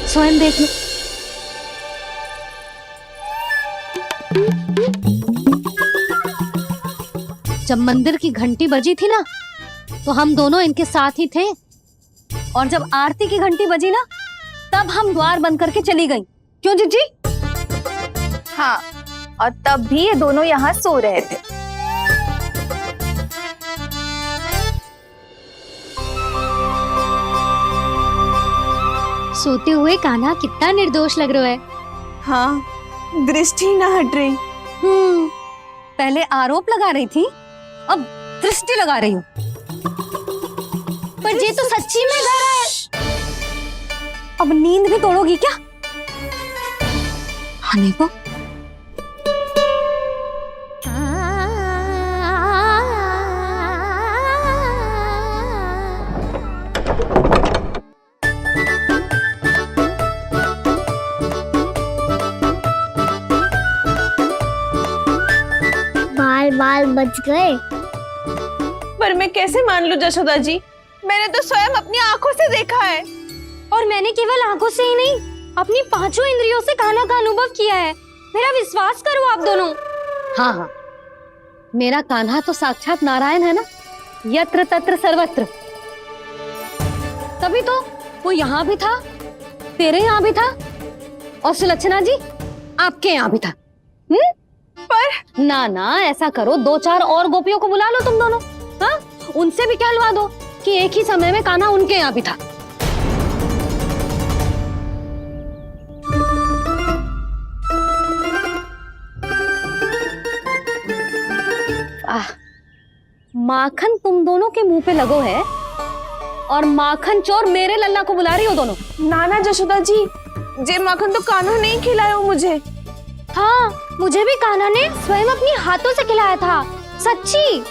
स्वयं देख लो। जब मंदिर की घंटी बजी थी ना, तो हम दोनों इनके साथ ही थे, और जब आरती की घंटी बजी ना, तब हम द्वार बंद करके चली गई। क्यों जीजी? और तब भी ये दोनों यहाँ सो रहे थे। सोते हुए कान्हा कितना निर्दोष लग रहा है। हाँ, दृष्टि ना हट रही। पहले आरोप लगा रही थी, अब दृष्टि लगा रही हूँ। पर ये तो सच्ची में घर है। अब नींद भी तोड़ोगी क्या? हनी को बाल बच गए। पर मैं कैसे मान लूं जशोदा जी, मैंने तो स्वयं अपनी आंखों से देखा है। और मैंने केवल आंखों से ही नहीं, अपनी पांचों इंद्रियों से कान्हा का अनुभव किया है। मेरा विश्वास करो आप दोनों। हाँ हाँ, मेरा कान्हा तो साक्षात नारायण है ना, यत्र तत्र सर्वत्र। तभी तो वो यहाँ भी था, तेरे यहाँ भी था, और सुलक्षणा जी आपके यहाँ भी था। पर ना ऐसा करो, 2-4 और गोपियों को बुला लो तुम दोनों। हाँ, उनसे भी कहलवा दो कि एक ही समय में कान्हा उनके यहाँ भी था। माखन तुम दोनों के मुंह पे लगो है, और माखन चोर मेरे लल्ला को बुला रही हो दोनों। नाना जशोदा जी, जे माखन तो कान्हा नहीं खिलाया हो मुझे। हाँ, मुझे भी कान्हा ने स्वयं अपनी हाथों से खिलाया था, सच्ची।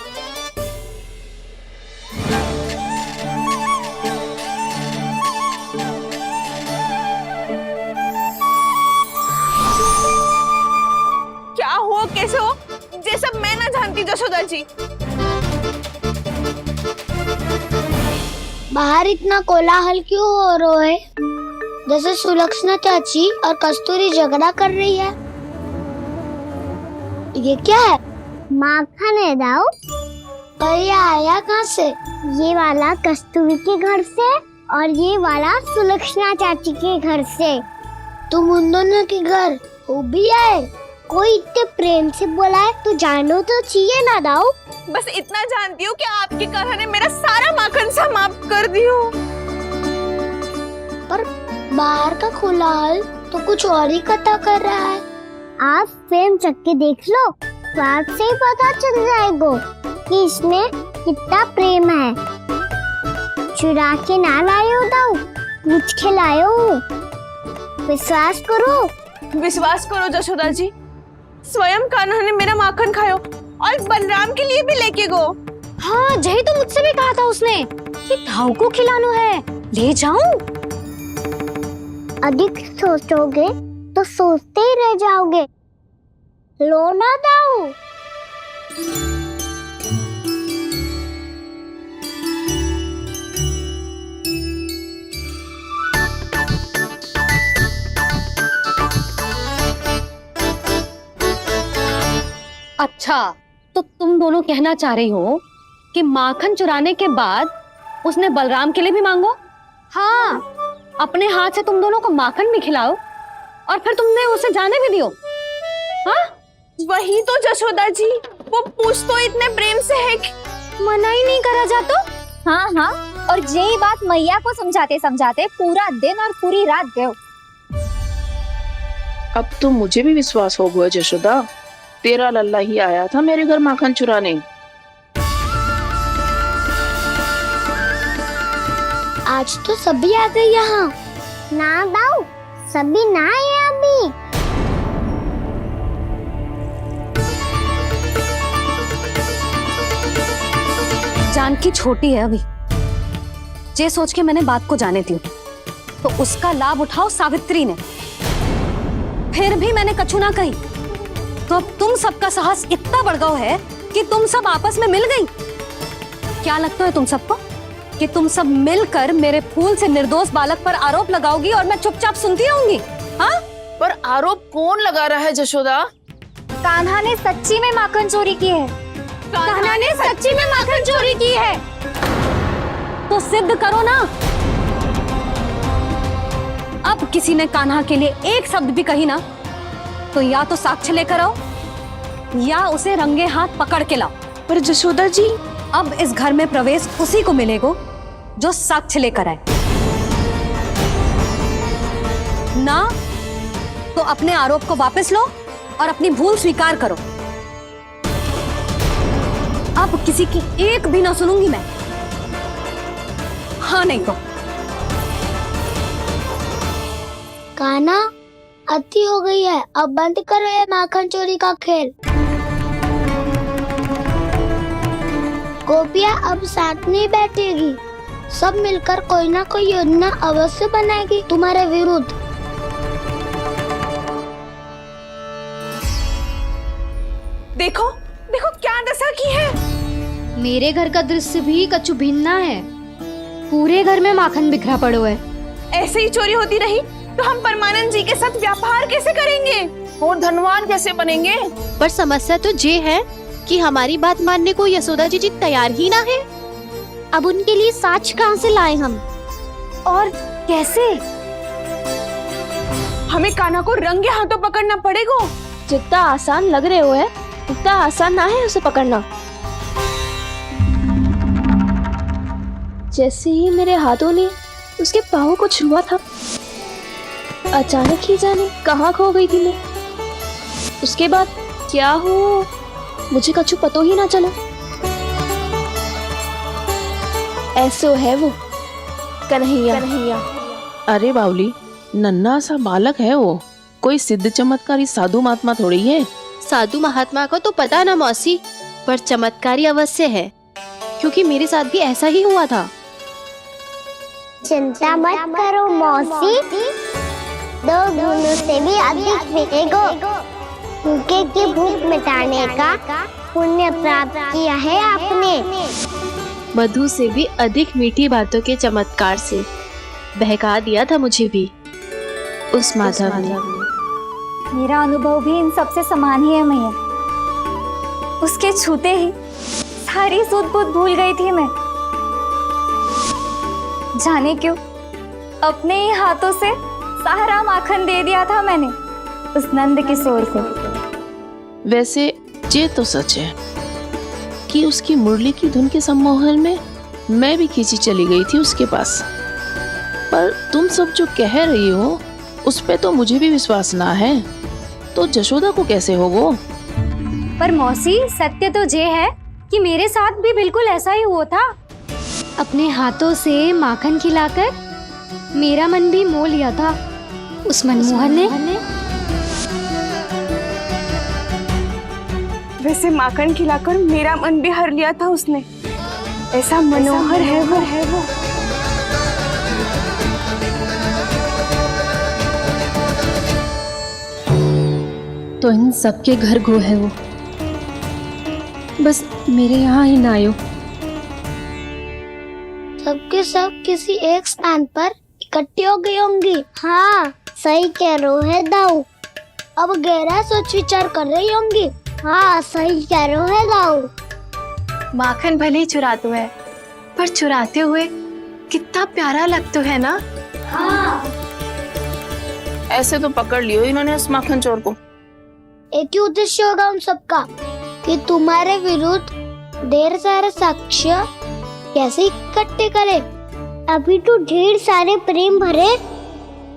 क्या हो कैसे हो, ये सब मैं ना जानती जशोदा जी। बाहर इतना कोलाहल क्यों हो रहा है? जैसे सुलक्षणा चाची और कस्तूरी झगड़ा कर रही है। ये क्या है? माखन है दाऊ। और ये आया कहाँ से? ये वाला कस्तूरी के घर से और ये वाला सुलक्षणा चाची के घर से। तुम उन दोनों के घर हो भी आए? कोई इतने प्रेम से बोला है तो जानो तो चाहिए ना दाऊ। बस इतना जानती हूँ कि आपके कान्हा ने मेरा सारा माखन समाप्त कर दियो। पर बाहर का कोलाहल तो कुछ और ही कथा कर रहा है। आप फिल्म चख के देख लो, तो आपसे ही पता चल जाएगा कि इसमें कितना प्रेम है। चुरा के ना लाए हो दाऊ, पूछ के लाए हो। विश्वास करो जशोदा जी, स्वयं कान्हा ने मेरा माखन खायो और बलराम के लिए भी लेके गो। हाँ, जही तो मुझसे भी कहा था उसने कि दाऊ को खिलाना है, ले जाऊं। अधिक सोचोगे तो सोचते ही रह जाओगे। लो ना दाऊ। अच्छा, तो तुम दोनों कहना चाह रही हो कि माखन चुराने के बाद उसने बलराम के लिए भी मांगो? हाँ, अपने हाथ से तुम दोनों को माखन भी खिलाओ और फिर तुमने उसे जाने भी दियो। हाँ, वही तो जशोदा जी, वो पूछ तो इतने प्रेम से है कि मना ही नहीं करा जाता। हाँ, और यही बात मैया को समझाते समझाते पूरा दिन और पूरी रात गए। अब तो मुझे भी विश्वास हो गया जशोदा, तेरा लल्ला ही आया था मेरे घर माखन चुराने। आज तो सभी आ गए यहाँ। ना दाऊ, सभी ना आए अभी। जानकी छोटी है अभी, ये सोच के मैंने बात को जाने दी, तो उसका लाभ उठाओ सावित्री ने। फिर भी मैंने कछु ना कही, तो अब तुम सबका साहस इतना बढ़ गया है कि तुम सब आपस में मिल गई। क्या लगता है तुम सबको कि तुम सब मिलकर मेरे फूल से निर्दोष बालक पर आरोप लगाओगी और मैं चुपचाप सुनती रहूंगी? हाँ, पर आरोप कौन लगा रहा है जशोदा? कान्हा ने सच्ची में माखन चोरी की है। कान्हा ने सच्ची में माखन चोरी की है, तो सिद्ध करो ना। अब किसी ने कान्हा के लिए एक शब्द भी कही ना, तो या तो साक्ष्य लेकर आओ या उसे रंगे हाथ पकड़ के लाओ। पर जशोदा जी, अब इस घर में प्रवेश उसी को मिलेगा जो साक्ष्य लेकर आए। ना तो अपने आरोप को वापस लो और अपनी भूल स्वीकार करो। अब किसी की एक भी ना सुनूंगी मैं। हाँ नहीं तो कान्हा, अति हो गई है, अब बंद करो ये माखन चोरी का खेल। गोपियाँ अब साथ नहीं बैठेगी, सब मिलकर कोई ना कोई योजना अवश्य बनाएगी तुम्हारे विरुद्ध। देखो देखो क्या दशा की है। मेरे घर का दृश्य भी कछु भिन्न है। पूरे घर में माखन बिखरा पड़ो है। ऐसे ही चोरी होती रही तो हम परमानंद जी के साथ व्यापार कैसे करेंगे और धनवान कैसे बनेंगे? पर समस्या तो ये है कि हमारी बात मानने को यशोदा जी तैयार ही ना है। अब उनके लिए साक्ष्य कहाँ से लाए हम, और कैसे? हमें कान्हा को रंगे हाथों पकड़ना पड़ेगा। जितना आसान लग रहे हो है उतना आसान ना है उसे पकड़ना। जैसे ही मेरे हाथों ने उसके पाँव को छुआ था, अचानक ही जाने कहाँ खो गई थी मैं। उसके बाद क्या हो मुझे कछु पता ही ना चला। ऐसो है वो कन्हैया। अरे बावली, नन्हा सा बालक है वो, कोई सिद्ध चमत्कारी साधु महात्मा थोड़ी है। साधु महात्मा को तो पता ना मौसी, पर चमत्कारी अवश्य है, क्योंकि मेरे साथ भी ऐसा ही हुआ था। चिंता मत करो मौसी, 2 गुणों से भी अधिक मिलेगा। भूखे की भूख मिटाने का पुण्य प्राप्त किया है आपने। मधु से भी अधिक मीठी बातों के चमत्कार से बहका दिया था मुझे भी उस माधव ने। मेरा अनुभव भी इन सबसे समान ही है मैया। उसके छूते ही सारी सूध बूध भूल गई थी मैं। जाने क्यों अपने ही हाथों से सारा माखन दे दिया था मैंने उस नंद किशोर को। वैसे ये तो सच है कि उसकी मुरली की धुन के सम्मोहन में मैं भी खींची चली गई थी उसके पास। पर तुम सब जो कह रही हो उस पे तो मुझे भी विश्वास ना है, तो जशोदा को कैसे होगा? पर मौसी, सत्य तो ये है कि मेरे साथ भी बिल्कुल ऐसा ही हुआ था। अपने हाथों से माखन खिलाकर मेरा मन भी मोह लिया था उस मनमोहन ने। वैसे माखन खिलाकर मेरा मन भी हर लिया था उसने। ऐसा मनोहर है वो। तो इन सबके घर गो है वो, बस मेरे यहाँ ही ना आयो। सबके सब किसी एक स्थान पर इकट्ठी हो गई होंगी। हाँ, सही कह रहे है दाऊ। अब गहरा सोच विचार कर रही होंगी। हाँ, सही कह रहे है दाऊ। माखन भले ही चुराते है, पर चुराते हुए कितना प्यारा लगता है ना। हाँ, ऐसे तो पकड़ लियो इन्होंने उस माखन चोर को। एक ही उद्देश्य होगा उन सबका कि तुम्हारे विरुद्ध ढेर सारे साक्ष्य कैसे इकट्ठे करे। अभी तो ढेर सारे प्रेम भरे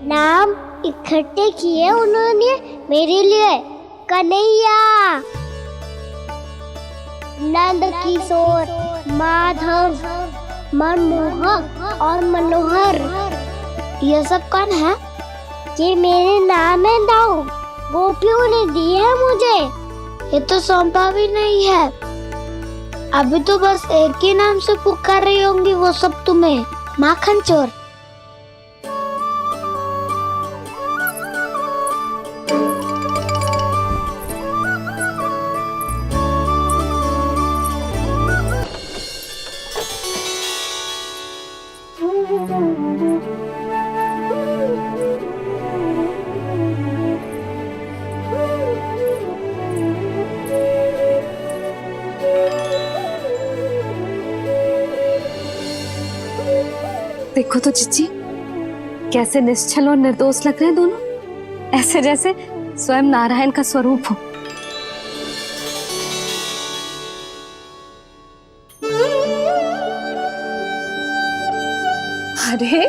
नाम इकट्ठे किए उन्होंने मेरे लिए। कन्हैया, नंद किशोर, माधव, मनमोहक और मनोहर, ये सब कौन है? ये मेरे नाम है दाऊ। गोपियों ने दिए है मुझे, ये तो सौंपा भी नहीं है। अभी तो बस एक ही नाम से पुकार रही होंगी वो सब तुम्हें, माखन चोर। देखो तो चिच्ची, कैसे निश्चल और निर्दोष लग रहे हैं दोनों, ऐसे जैसे स्वयं नारायण का स्वरूप हो। अरे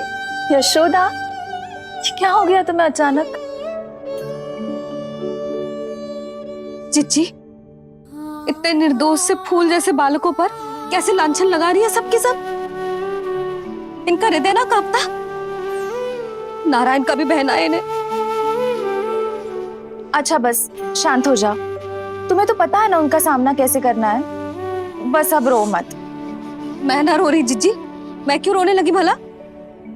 यशोदा, ये क्या हो गया तुम्हें अचानक? चिच्ची, इतने निर्दोष से फूल जैसे बालकों पर कैसे लांछन लगा रही है सबके सब। इनका हृदय ना कांपता? नारायण का भी बहना है इन्हें। अच्छा बस शांत हो जाओ, तुम्हें तो पता है ना उनका सामना कैसे करना है। बस अब रो मत। मैं ना रो रही जिज्जी, मैं क्यों रोने लगी भला?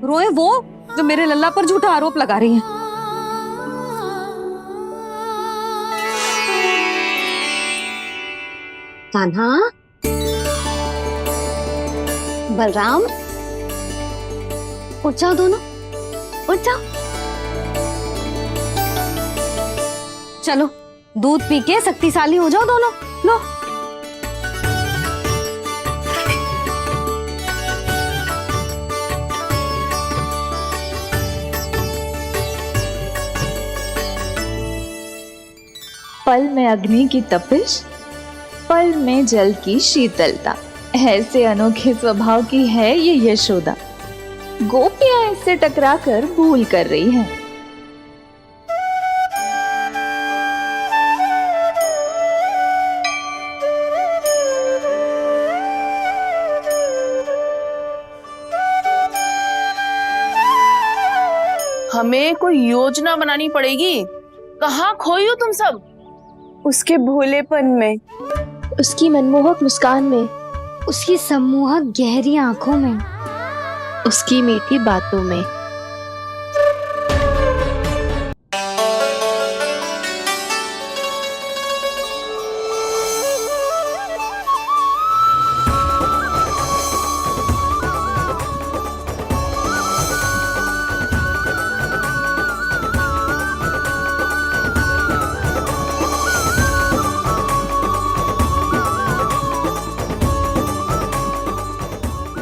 रोए वो जो मेरे लल्ला पर झूठा आरोप लगा रही हैं। कान्हा, बलराम, उठ जाओ दोनों, उठ जाओ। चलो दूध पी के शक्तिशाली हो जाओ दोनों। लो। पल में अग्नि की तपिश, पल में जल की शीतलता, ऐसे अनोखे स्वभाव की है ये यशोदा। गोपियां इससे टकराकर भूल कर रही हैं। हमें कोई योजना बनानी पड़ेगी। कहाँ खोई हो तुम सब? उसके भोलेपन में, उसकी मनमोहक मुस्कान में, उसकी सम्मोहक गहरी आंखों में, उसकी मीठी बातों में।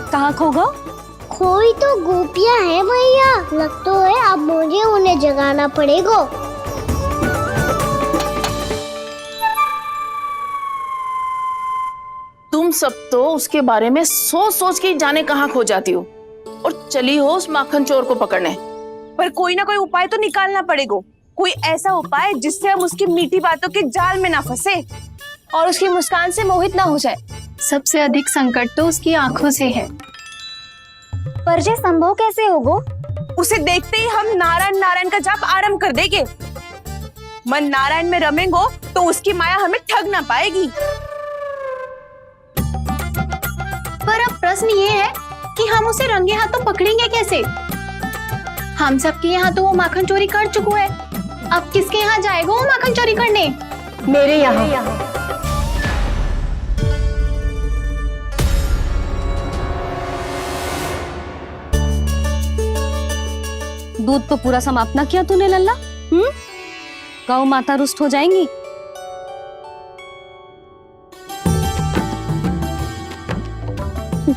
कहाँ खो गो? कोई तो गोपियां हैं भैया, लगता है अब मुझे उन्हें जगाना पड़ेगा। तुम सब तो उसके बारे में सोच सोच के जाने कहाँ खो जाती हो और चली हो उस माखन चोर को पकड़ने। पर कोई ना कोई उपाय तो निकालना पड़ेगा। कोई ऐसा उपाय जिससे हम उसकी मीठी बातों के जाल में ना फंसे और उसकी मुस्कान से मोहित ना हो जाए। सबसे अधिक संकट तो उसकी आंखों से है। पर ये संभव कैसे होगा? उसे देखते ही हम नारायण नारायण का जाप आरंभ कर देंगे। मन नारायण में रमेंगो तो उसकी माया हमें ठग ना पाएगी। पर अब प्रश्न ये है कि हम उसे रंगे हाथों पकड़ेंगे कैसे? हम सबके यहाँ तो वो माखन चोरी कर चुका है। अब किसके यहाँ जाएगा वो माखन चोरी करने? मेरे यहाँ। दूध तो पूरा समाप्त ना किया तूने लल्ला। गौ माता रुष्ट हो जाएंगी।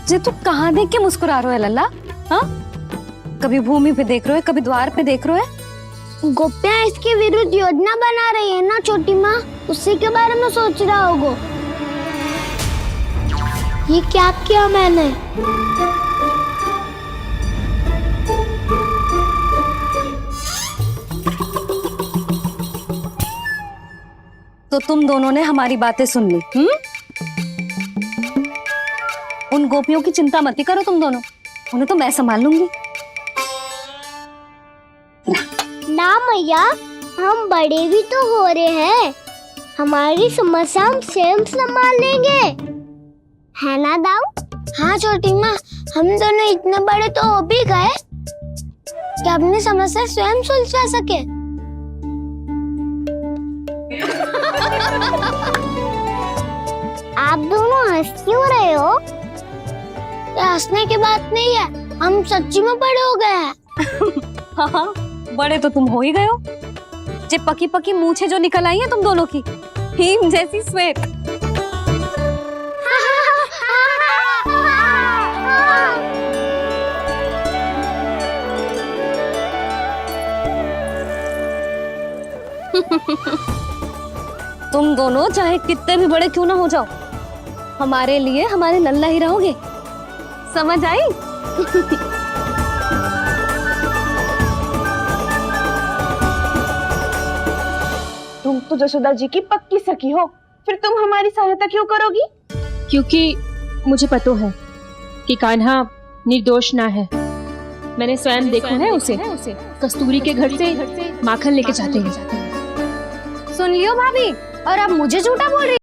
जे तू कहाँ देख के मुस्कुरा रहे हो लल्ला? हाँ, कभी भूमि पे देख रहे हो, कभी द्वार पे देख रहे हो। गोपियां इसके विरुद्ध योजना बना रही है ना छोटी माँ, उसी के बारे में सोच रहा होगा। ये क्या किया मैंने? तो तुम दोनों ने हमारी बातें सुन ली। उन गोपियों की चिंता मत करो तुम दोनों, उन्हें तो मैं संभाल लूंगी। ना मैया, हम बड़े भी तो हो रहे हैं, हमारी समस्या हम स्वयं संभाल लेंगे, है ना दाऊ? हाँ छोटी माँ, हम दोनों इतने बड़े तो हो भी गए कि अपनी समस्या स्वयं सुलझा सके। आप दोनों हंस क्यों रहे हो? ये हंसने की बात नहीं है, हम सच्ची में बड़े हो गए हैं। हाँ, बड़े तो तुम हो ही गए हो। जे पकी पकी मूछें जो निकल आई हैं तुम दोनों की, हिम जैसी श्वेत। तुम दोनों चाहे कितने भी बड़े क्यों ना हो जाओ, हमारे लिए हमारे लल्ला ही रहोगे। समझ आई? तो जशोदा जी की पक्की सखी हो, फिर तुम हमारी सहायता क्यों करोगी? क्योंकि मुझे पता है कि कान्हा निर्दोष ना है। मैंने स्वयं देखा है उसे कस्तूरी के घर से माखन लेके जाते हैं। सुन लियो भाभी, और अब मुझे झूठा बोल रही